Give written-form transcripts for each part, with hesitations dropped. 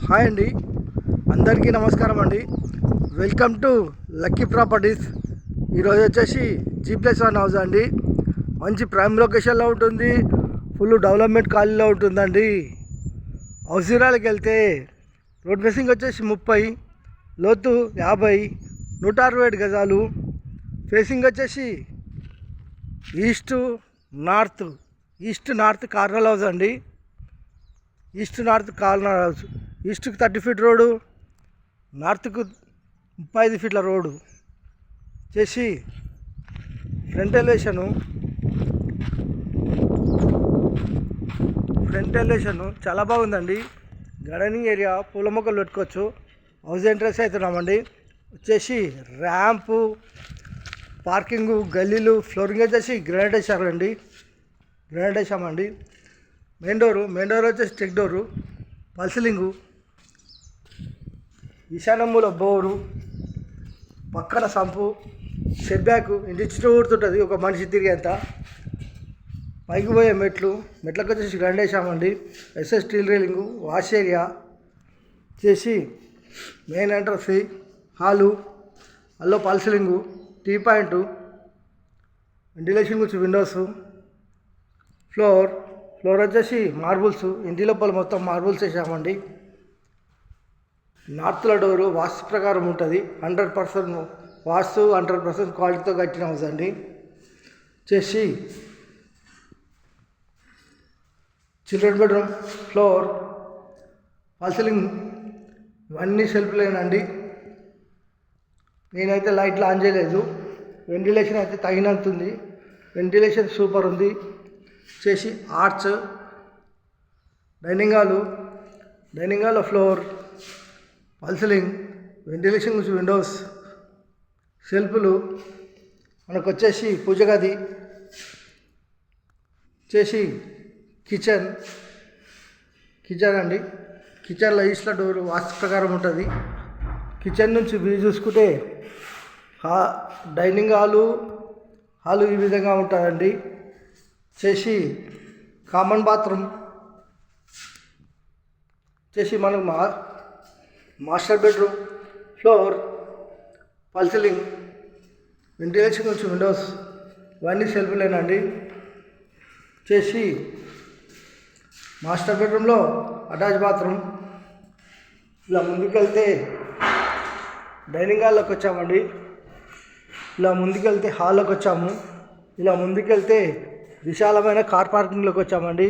Hi అండి, అందరికీ నమస్కారం అండి. Welcome to lucky properties. ఈరోజు వచ్చేసి G+1 హౌస్ అండి. మంచి ప్రైమ్ లొకేషన్లో ఉంటుంది, ఫుల్ డెవలప్మెంట్ కాలనీలో ఉంటుందండి. హౌస్ వివరాలకు వెళ్తే రోడ్ ఫేసింగ్ వచ్చేసి 30, లోతు 50, 167 గజాలు. ఫేసింగ్ వచ్చేసి ఈస్ట్ నార్త్ కార్నర్ హౌస్ అండి. East north corner house. ఈస్ట్కి 30 ఫీట్ రోడ్డు, నార్త్కు 35 ఫీట్ల రోడ్డు చేసి ఫ్రంట్ ఎలివేషను చాలా బాగుందండి. గార్డెనింగ్ ఏరియా, పూల మొక్కలు పెట్టుకోవచ్చు. హౌస్ ఎంట్రన్స్ అవుతున్నామండి. వచ్చేసి ర్యాంపు, పార్కింగు, గల్లీలు, ఫ్లోరింగ్ వచ్చేసి గ్రానైట్ వేసామండి. మెయిన్ డోర్ వచ్చేసి చెక్ డోరు, పల్సిలింగు, ఈశాన్యమూల బోరు, పక్కన సంపు, సెట్ బ్యాక్ ఇంటి చుట్టూరుతుంటుంది, ఒక మనిషి తిరిగేంత. పైకి పోయే మెట్లకు వచ్చేసి గ్రాండ్ వేసామండి. SS steel railing, wash area చేసి మెయిన్ ఎంట్రన్స్, హాలు, అల్లో పల్సిలింగు, టీ పాయింటు, వెంటిలేషన్ గురించి విండోస్, ఫ్లోర్ వచ్చేసి మార్బుల్స్. ఇంటి లోపల మొత్తం మార్బుల్స్ వేసామండి. నార్త్లో డోరు వాస్తు ప్రకారం ఉంటుంది. 100% వాస్తు, 100% క్వాలిటీతో కట్టిన హౌస్ అండి. చేసి చిల్డ్రన్ బెడ్రూమ్, ఫ్లోర్, ఫాల్సిలింగ్ ఇవన్నీ సెల్ఫ్లేనండి. నేనైతే లైట్లు ఆన్ చేయలేదు. వెంటిలేషన్ అయితే తగినంత ఉంది. వెంటిలేషన్ సూపర్ ఉంది. చేసి arch, dining hall floor, false ceiling, ventilation గురించి విండోస్, సెల్ఫ్లు. మనకు వచ్చేసి పూజ గది చేసి కిచెన్ అండి. కిచెన్లో ఈస్ట్లో డోర్ వాస్తు ప్రకారం ఉంటుంది. కిచెన్ నుంచి వ్యూ చూసుకుంటే డైనింగ్ హాలు ఈ విధంగా ఉంటుందండి. చేసి కామన్ బాత్రూమ్ చేసి మనకు master bedroom, floor, false ceiling, ventilation నుంచి విండోస్ ఇవన్నీ సెల్ఫ్లేనండి. చేసి మాస్టర్ బెడ్రూమ్లో అటాచ్ బాత్రూమ్. ఇలా ముందుకెళ్తే డైనింగ్ హాల్లోకి వచ్చామండి. ఇలా ముందుకెళ్తే హాల్లోకి వచ్చాము. ఇలా ముందుకెళ్తే విశాలమైన కార్ పార్కింగ్లోకి వచ్చామండి.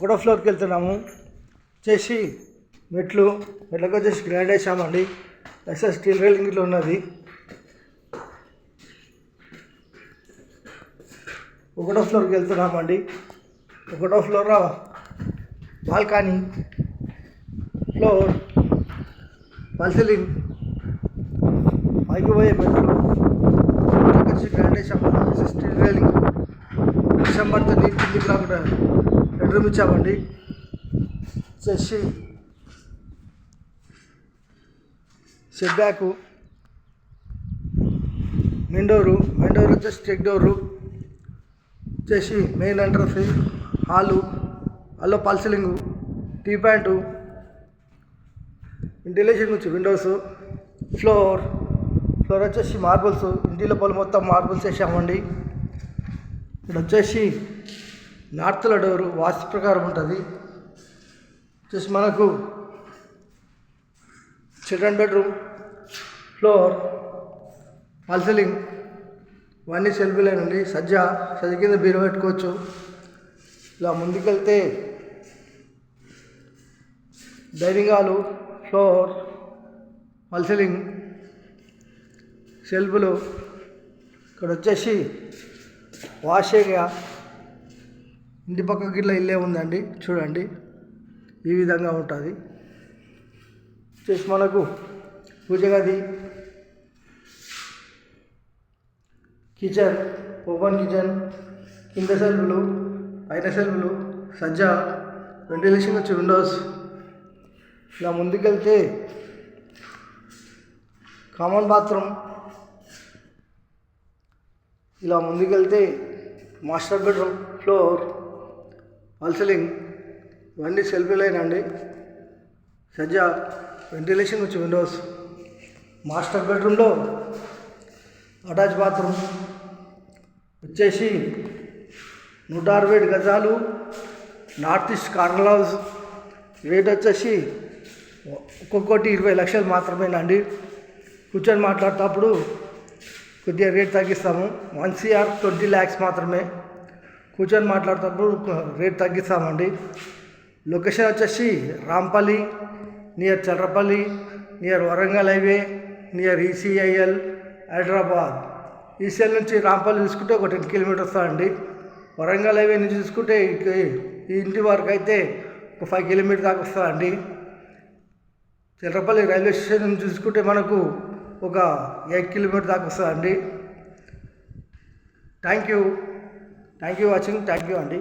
1వ ఫ్లోర్కి వెళ్తున్నాము. చేసి మెట్లకు వచ్చేసి గ్రాండ్ వేసామండి. ఎస్ఎస్ స్టీల్ రైలింగ్లో ఉన్నది. 1వ ఫ్లోర్కి వెళ్తున్నామండి. 1వ ఫ్లోర్లో బాల్కనీ, ఫ్లోర్, ఫాల్సిలింగ్, పైకి పోయే మెట్లు వచ్చి గ్రాండ్ వేసామండి. SS steel railing. డిసెంబర్తో నీరు కిందికి రాకుండా బెడ్రూమ్ ఇచ్చామండి. చేసి సెట్ బ్యాకు, మెయిన్ డోర్ వచ్చేసి చెక్ డోరు చేసి మెయిన్ ఎంట్రన్స్, హాల్లో పల్సిలింగు, టీ పాయింటు, వెంటిలేషన్ గురించి విండోస్, ఫ్లోర్ వచ్చేసి మార్బుల్స్. ఇంటి లోపల మొత్తం మార్బుల్స్ వేసామండి. ఇక్కడ వచ్చేసి నార్త్లో డోరు వాస్తు ప్రకారం ఉంటుంది. వచ్చేసి మనకు చిల్డ్రన్ బెడ్రూమ్, ఫ్లోర్, ఫాల్సిలింగ్ ఇవన్నీ సెల్ఫ్లేనండి. సజ్జ కింద బీరు పెట్టుకోవచ్చు. ఇలా ముందుకెళ్తే డైనింగ్ హాలు, ఫ్లోర్, ఫాల్సిలింగ్, సెల్ఫ్లు. ఇక్కడ వచ్చేసి వాష్ ఏరియా. ఇంటి పక్కకి ఇట్లా ఇల్లే ఉందండి, చూడండి ఈ విధంగా ఉంటుంది. వచ్చేసి మనకు పూజ గది, కిచెన్, ఓపెన్ కిచెన్, కింద సెల్ఫ్లు, పైన సెల్ఫ్లు, సజ్జ, వెంటిలేషన్ వచ్చి విండోస్. ఇలా ముందుకెళ్తే కామన్ బాత్రూమ్. ఇలా ముందుకెళ్తే మాస్టర్ బెడ్రూమ్, ఫ్లోర్, ఫాల్సిలింగ్, ఇవన్నీ సెల్ఫీ లైన్ అండి. సజ్జా వెంటిలేషన్ వచ్చి విండోస్. మాస్టర్ బెడ్రూమ్లో అటాచ్ బాత్రూమ్ వచ్చేసి 167 గజాలు, north east corner house. Rate వచ్చేసి ఒక్కొక్కటి 20 లక్షలు మాత్రమేనండి. కూర్చొని మాట్లాడేటప్పుడు కొద్దిగా రేట్ తగ్గిస్తాము. 1 CR 20 lakhs మాత్రమే. కూర్చొని మాట్లాడేటప్పుడు రేట్ తగ్గిస్తామండి. లొకేషన్ వచ్చేసి Rampalli, near Charlapalli, near Warangal highway, near ECIL Hyderabad. ECIL నుంచి రాంపల్లి చూసుకుంటే ఒక 10 kilometers అండి. వరంగల్ హైవే నుంచి చూసుకుంటే ఈ ఇంటి వరకు అయితే ఒక 5 kilometers దాకా వస్తుందండి. చల్రపల్లి రైల్వే స్టేషన్ నుంచి చూసుకుంటే మనకు ఒక 8 kilometers దాకా వస్తుందండి. Thank you watching. Thank you అండి.